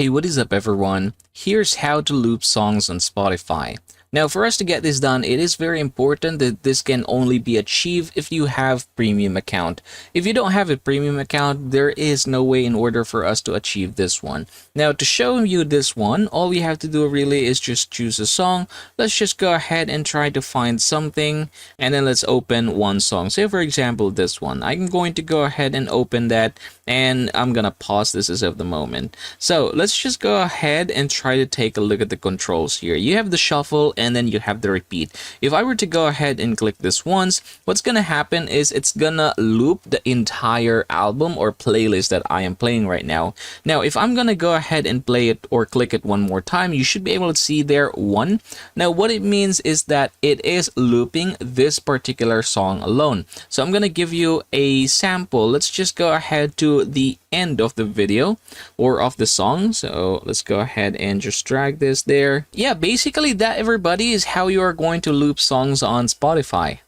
Hey, what is up everyone? Here's how to loop songs on Spotify. Now, for us to get this done, it is very important that this can only be achieved if you have premium account. If you don't have a premium account, there is no way in order for us to achieve this one. Now, to show you this one, all we have to do really is just choose a song. Let's just go ahead and try to find something, and then let's open one song. Say for example, this one. I'm going to go ahead and open that, and I'm gonna pause this as of the moment. So let's just go ahead and try to take a look at the controls here. You have the shuffle and then you have the repeat. If I were to go ahead and click this once, what's gonna happen is it's gonna loop the entire album or playlist that I am playing right now. Now, if I'm gonna go ahead and play it or click it one more time, you should be able to see there one. Now, what it means is that it is looping this particular song alone. So I'm gonna give you a sample. Let's just go ahead to the end of the video or of the song. So let's go ahead and just drag this there. Yeah, basically that, everybody, is how you are going to loop songs on Spotify.